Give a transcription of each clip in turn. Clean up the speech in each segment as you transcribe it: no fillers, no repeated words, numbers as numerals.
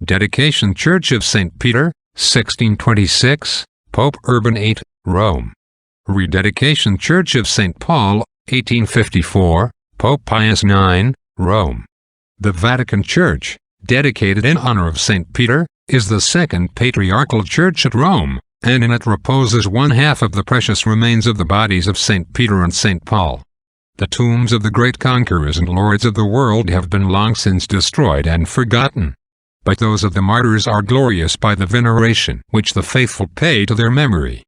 Dedication Church of St. Peter, 1626, Pope Urban VIII, Rome. Rededication Church of St. Paul, 1854, Pope Pius IX, Rome. The Vatican Church, dedicated in honor of St. Peter, is the second patriarchal church at Rome, and in it reposes one half of the precious remains of the bodies of St. Peter and St. Paul. The tombs of the great conquerors and lords of the world have been long since destroyed and forgotten. But those of the martyrs are glorious by the veneration which the faithful pay to their memory.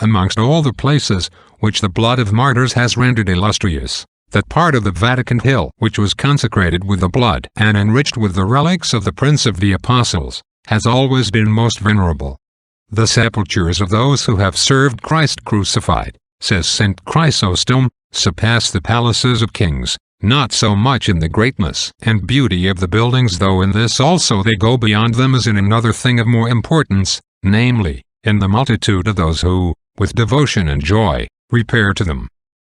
Amongst all the places which the blood of martyrs has rendered illustrious, that part of the Vatican Hill which was consecrated with the blood and enriched with the relics of the Prince of the Apostles, has always been most venerable. The sepulchres of those who have served Christ crucified, says St. Chrysostom, surpass the palaces of kings, not so much in the greatness and beauty of the buildings, though in this also they go beyond them, as in another thing of more importance, namely, in the multitude of those who, with devotion and joy, repair to them.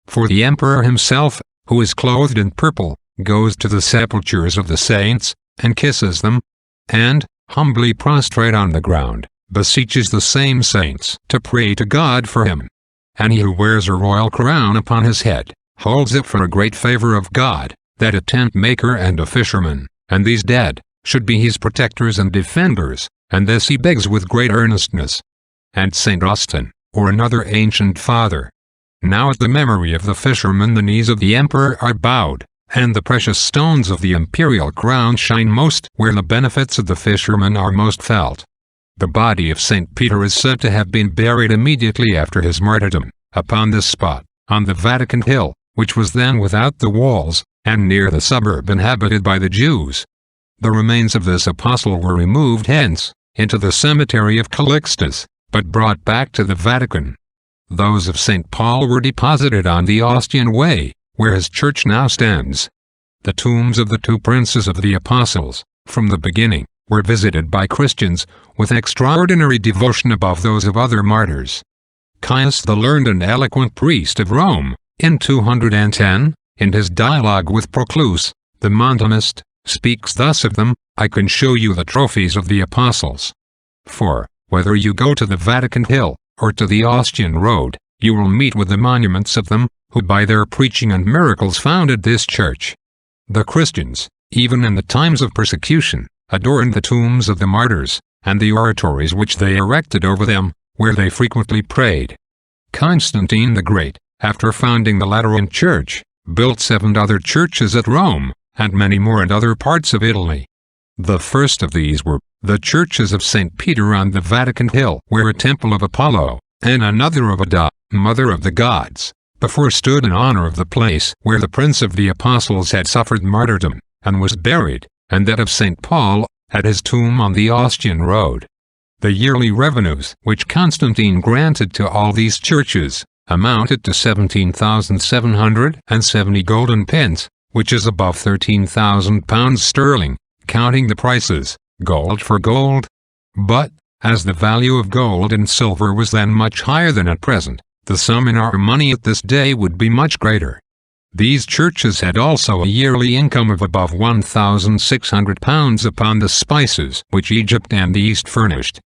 For the emperor himself, who is clothed in purple, goes to the sepulchres of the saints, and kisses them, and, humbly prostrate on the ground, beseeches the same saints to pray to God for him. And he who wears a royal crown upon his head, holds it for a great favor of God, that a tent maker and a fisherman, and these dead, should be his protectors and defenders, and this he begs with great earnestness. And St. Austin, or another ancient father. Now at the memory of the fisherman the knees of the emperor are bowed, and the precious stones of the imperial crown shine most where the benefits of the fisherman are most felt. The body of St. Peter is said to have been buried immediately after his martyrdom, upon this spot, on the Vatican Hill, which was then without the walls, and near the suburb inhabited by the Jews. The remains of this apostle were removed hence, into the cemetery of Calixtus, but brought back to the Vatican. Those of St. Paul were deposited on the Ostian Way, where his church now stands. The tombs of the two princes of the apostles, from the beginning, were visited by Christians, with extraordinary devotion above those of other martyrs. Caius, the learned and eloquent priest of Rome, in 210, in his dialogue with Proclus, the Montanist, speaks thus of them: I can show you the trophies of the apostles. For, whether you go to the Vatican Hill, or to the Ostian Road, you will meet with the monuments of them, who by their preaching and miracles founded this church. The Christians, even in the times of persecution, adorned the tombs of the martyrs, and the oratories which they erected over them, where they frequently prayed. Constantine the Great, after founding the Lateran Church, built 7 other churches at Rome, and many more in other parts of Italy. The first of these were the churches of St. Peter on the Vatican Hill, where a temple of Apollo, and another of Ada, mother of the gods, before stood in honor of the place where the Prince of the Apostles had suffered martyrdom, and was buried, and that of St. Paul, at his tomb on the Ostian Road. The yearly revenues which Constantine granted to all these churches amounted to 17,770 golden pence, which is above £13,000 sterling, counting the prices, gold for gold. But, as the value of gold and silver was then much higher than at present, the sum in our money at this day would be much greater. These churches had also a yearly income of above £1,600 upon the spices which Egypt and the East furnished.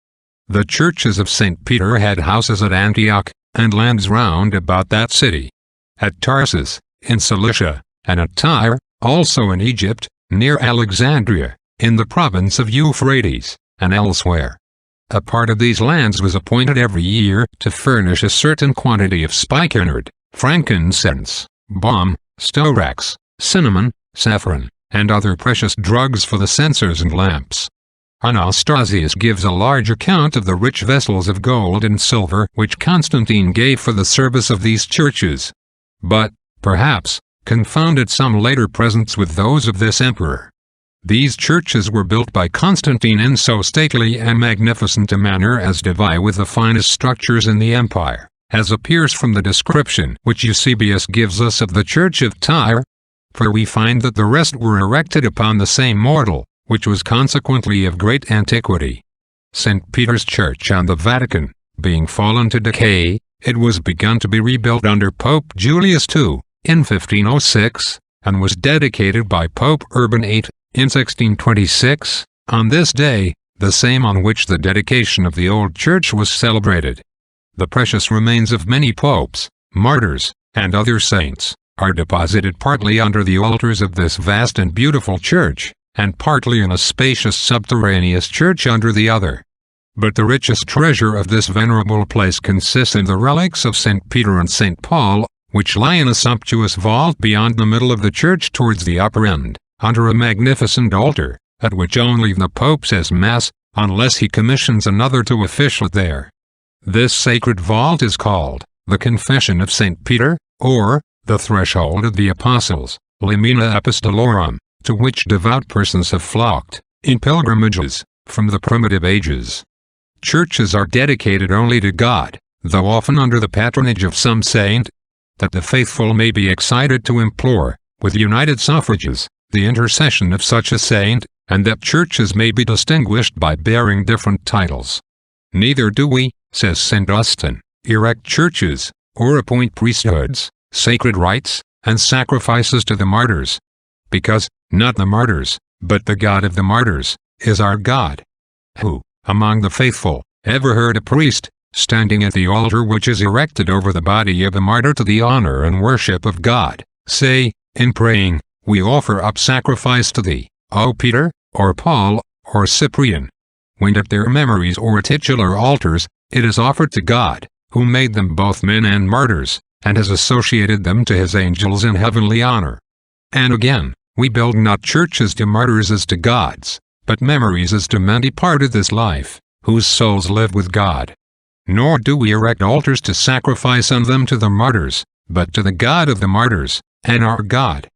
The churches of St. Peter had houses at Antioch, and lands round about that city. At Tarsus, in Cilicia, and at Tyre, also in Egypt, near Alexandria, in the province of Euphrates, and elsewhere. A part of these lands was appointed every year to furnish a certain quantity of spikenard, frankincense, balm, storax, cinnamon, saffron, and other precious drugs for the censers and lamps. Anastasius gives a large account of the rich vessels of gold and silver which Constantine gave for the service of these churches, but, perhaps, confounded some later presents with those of this emperor. These churches were built by Constantine in so stately and magnificent a manner as to vie with the finest structures in the empire, as appears from the description which Eusebius gives us of the church of Tyre. For we find that the rest were erected upon the same model, which was consequently of great antiquity. St. Peter's Church on the Vatican, being fallen to decay, it was begun to be rebuilt under Pope Julius II, in 1506, and was dedicated by Pope Urban VIII, in 1626, on this day, the same on which the dedication of the old church was celebrated. The precious remains of many popes, martyrs, and other saints, are deposited partly under the altars of this vast and beautiful church, and partly in a spacious subterraneous church under the other. But the richest treasure of this venerable place consists in the relics of St. Peter and St. Paul, which lie in a sumptuous vault beyond the middle of the church towards the upper end, under a magnificent altar, at which only the Pope says Mass, unless he commissions another to officiate there. This sacred vault is called the Confession of St. Peter, or the Threshold of the Apostles, Limina Apostolorum, to which devout persons have flocked, in pilgrimages, from the primitive ages. Churches are dedicated only to God, though often under the patronage of some saint, that the faithful may be excited to implore, with united suffrages, the intercession of such a saint, and that churches may be distinguished by bearing different titles. Neither do we, says St. Austin, erect churches, or appoint priesthoods, sacred rites, and sacrifices to the martyrs, because, not the martyrs, but the God of the martyrs, is our God. Who, among the faithful, ever heard a priest, standing at the altar which is erected over the body of a martyr to the honor and worship of God, say, in praying, "We offer up sacrifice to thee, O Peter, or Paul, or Cyprian"? When at their memories or titular altars, it is offered to God, who made them both men and martyrs, and has associated them to his angels in heavenly honor. And again, we build not churches to martyrs as to gods, but memories as to men departed this life, whose souls live with God. Nor do we erect altars to sacrifice on them to the martyrs, but to the God of the martyrs, and our God.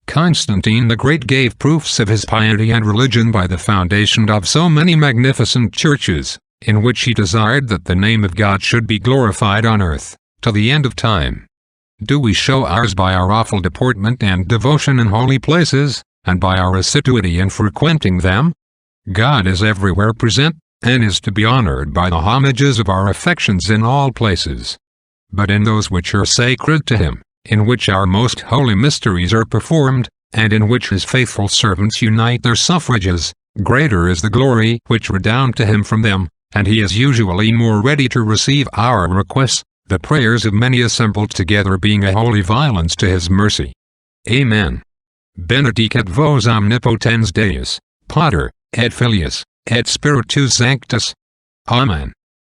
Constantine the Great gave proofs of his piety and religion by the foundation of so many magnificent churches, in which he desired that the name of God should be glorified on earth, to the end of time. Do we show ours by our awful deportment and devotion in holy places, and by our assiduity in frequenting them? God is everywhere present, and is to be honored by the homages of our affections in all places. But in those which are sacred to him, in which our most holy mysteries are performed, and in which his faithful servants unite their suffrages, greater is the glory which redound to him from them, and he is usually more ready to receive our requests, the prayers of many assembled together being a holy violence to his mercy. Amen. Benedicat vos omnipotens Deus, Pater, et Filius, et Spiritus Sanctus. Amen.